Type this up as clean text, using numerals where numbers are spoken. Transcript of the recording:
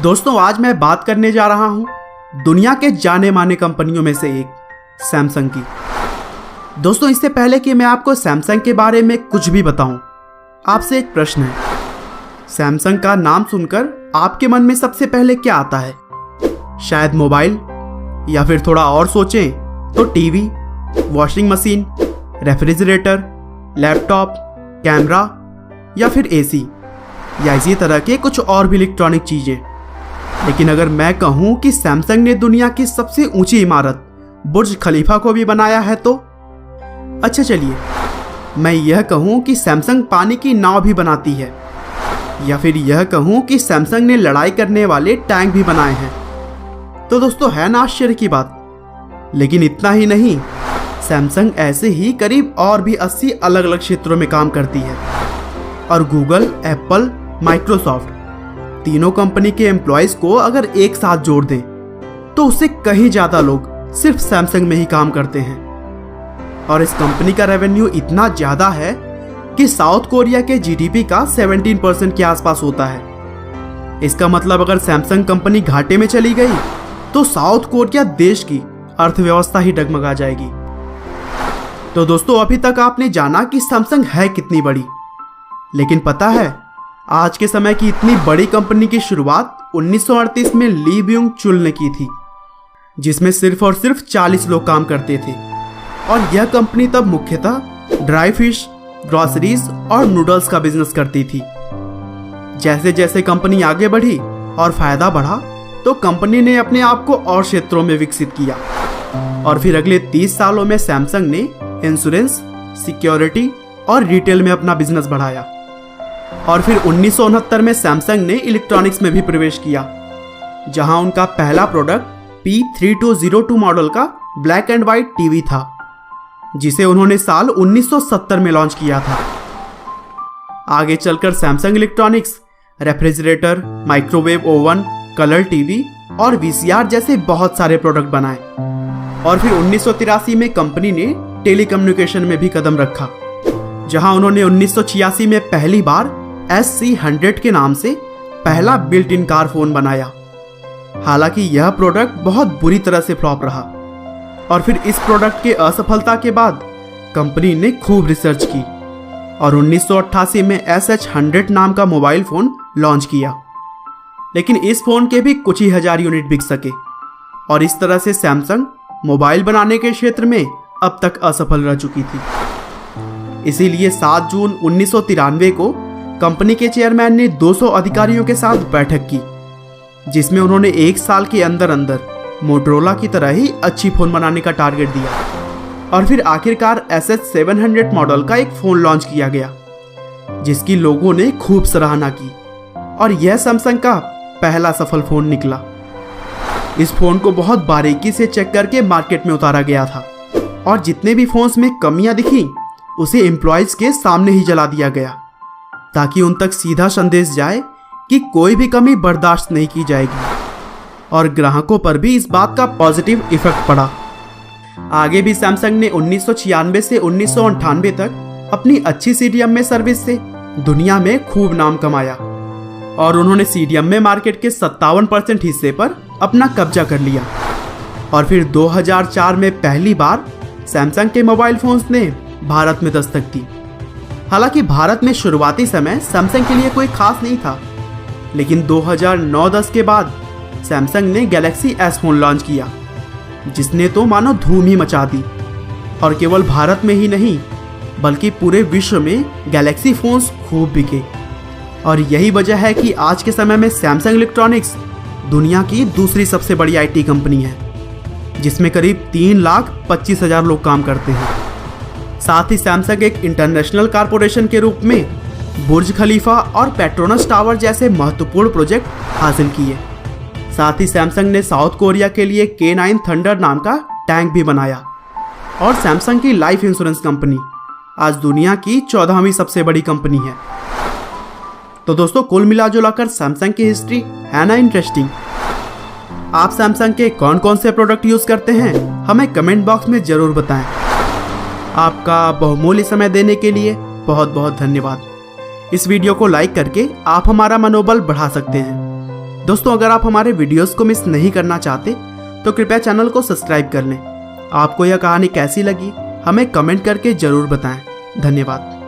दोस्तों आज मैं बात करने जा रहा हूं दुनिया के जाने माने कंपनियों में से एक सैमसंग की। दोस्तों इससे पहले कि मैं आपको सैमसंग के बारे में कुछ भी बताऊं, आपसे एक प्रश्न है। सैमसंग का नाम सुनकर आपके मन में सबसे पहले क्या आता है? शायद मोबाइल, या फिर थोड़ा और सोचें तो TV, washing machine, refrigerator, laptop, camera या फिर एसी, या इसी तरह के कुछ और भी इलेक्ट्रॉनिक चीजें। लेकिन अगर मैं कहूं कि सैमसंग ने दुनिया की सबसे ऊंची इमारत बुर्ज खलीफा को भी बनाया है तो अच्छा चलिए मैं यह कहूं कि सैमसंग पानी की नाव भी बनाती है, या फिर यह कहूं कि सैमसंग ने लड़ाई करने वाले टैंक भी बनाए हैं, तो दोस्तों है ना आश्चर्य की बात। लेकिन इतना ही नहीं, सैमसंग ऐसे ही करीब और भी 80 अलग अलग क्षेत्रों में काम करती है। और गूगल, एप्पल, माइक्रोसॉफ्ट तीनों कंपनी के एम्प्लॉयज को अगर एक साथ जोड़ दें तो उससे कहीं ज्यादा लोग सिर्फ सैमसंग में ही काम करते हैं। और इस कंपनी का रेवेन्यू इतना ज्यादा है कि साउथ कोरिया के जीडीपी का 17% के आसपास होता है। इसका मतलब अगर सैमसंग कंपनी घाटे में चली गई तो साउथ कोरिया देश की अर्थव्यवस्था ही डगमगा जाएगी। तो दोस्तों अभी तक आपने जाना कि सैमसंग है कितनी बड़ी, लेकिन पता है आज के समय की इतनी बड़ी कंपनी की शुरुआत 1938 में ली ब्यूंग चुल ने की थी, जिसमें सिर्फ और सिर्फ 40 लोग काम करते थे। और यह कंपनी तब मुख्यतः ड्राई फिश, ग्रोसरीज और नूडल्स का बिजनेस करती थी। जैसे जैसे कंपनी आगे बढ़ी और फायदा बढ़ा तो कंपनी ने अपने आप को और क्षेत्रों में विकसित किया। और फिर अगले 30 सालों में सैमसंग ने इंश्योरेंस, सिक्योरिटी और रिटेल में अपना बिजनेस बढ़ाया। और फिर 1969 में सैमसंग ने इलेक्ट्रॉनिक्स में भी प्रवेश किया, जहां उनका पहला प्रोडक्ट P3202 मॉडल का ब्लैक एंड व्हाइट टीवी था, जिसे उन्होंने साल 1970 में लॉन्च किया था। आगे चलकर Samsung electronics refrigerator, microwave oven, colour TV और वीसीआर जैसे बहुत सारे प्रोडक्ट बनाए। और फिर 1983 में कंपनी ने टेलीकम्युनिकेशन में भी कदम रखा, जहां उन्होंने 1986 में पहली बार SC100 के नाम से पहला बिल्ट इन कार फोन बनाया। हालांकि यह प्रोडक्ट बहुत बुरी तरह से फ्लॉप रहा। और फिर इस प्रोडक्ट के असफलता के बाद कंपनी ने खूब रिसर्च की और 1988 में SH100 नाम का मोबाइल फोन लॉन्च किया। लेकिन इस फोन के भी कुछ ही हजार यूनिट बिक सके, और इस तरह से सैमसंग मोबाइल बनाने के क्षेत्र में अब तक असफल रह चुकी थी। इसीलिए 7 जून 1993 को कंपनी के चेयरमैन ने 200 अधिकारियों के साथ बैठक की, जिसमें उन्होंने एक साल के अंदर अंदर मोटरोला की तरह ही अच्छी फोन बनाने का टारगेट दिया। और फिर आखिरकार SH700 मॉडल का एक फोन लॉन्च किया गया, जिसकी लोगों ने खूब सराहना की, और यह सैमसंग का पहला सफल फोन निकला। इस फोन को बहुत बारीकी से चेक करके मार्केट में उतारा गया था, और जितने भी फोन्स में कमियां दिखी उसे एम्प्लॉयज के सामने ही जला दिया गया, ताकि उन तक सीधा संदेश जाए कि कोई भी कमी बर्दाश्त नहीं की जाएगी। और ग्राहकों पर भी इस बात का पॉजिटिव इफेक्ट पड़ा। आगे भी सैमसंग ने 1996 से 1998 तक अपनी अच्छी सीडीएम में सर्विस से दुनिया में खूब नाम कमाया, और उन्होंने सीडीएम में मार्केट के 57% हिस्से पर अपना कब्जा कर लिया। और फिर 2004 में पहली बार सैमसंग के मोबाइल फोन्स ने भारत में दस्तक दी। हालांकि भारत में शुरुआती समय सैमसंग के लिए कोई खास नहीं था, लेकिन 2009-10 के बाद सैमसंग ने गैलेक्सी S फोन लॉन्च किया, जिसने तो मानो धूम ही मचा दी। और केवल भारत में ही नहीं बल्कि पूरे विश्व में गैलेक्सी फोन्स खूब बिके। और यही वजह है कि आज के समय में सैमसंग इलेक्ट्रॉनिक्स दुनिया की दूसरी सबसे बड़ी आईटी कंपनी है, जिसमें करीब 3,25,000 लोग काम करते हैं। साथ ही सैमसंग एक इंटरनेशनल कारपोरेशन के रूप में बुर्ज खलीफा और पेट्रोनस टावर जैसे महत्वपूर्ण प्रोजेक्ट हासिल किए। साथ ही सैमसंग ने साउथ कोरिया के लिए K9 थंडर नाम का टैंक भी बनाया। और सैमसंग की लाइफ इंश्योरेंस कंपनी आज दुनिया की 14वीं सबसे बड़ी कंपनी है। तो दोस्तों कुल मिलाजुलाकर सैमसंग की हिस्ट्री है ना इंटरेस्टिंग। आप सैमसंग के कौन कौन से प्रोडक्ट यूज करते हैं हमें कमेंट बॉक्स में जरूर बताएं। आपका बहुमूल्य समय देने के लिए बहुत बहुत धन्यवाद। इस वीडियो को लाइक करके आप हमारा मनोबल बढ़ा सकते हैं। दोस्तों अगर आप हमारे वीडियोस को मिस नहीं करना चाहते तो कृपया चैनल को सब्सक्राइब कर लें। आपको यह कहानी कैसी लगी हमें कमेंट करके ज़रूर बताएं। धन्यवाद।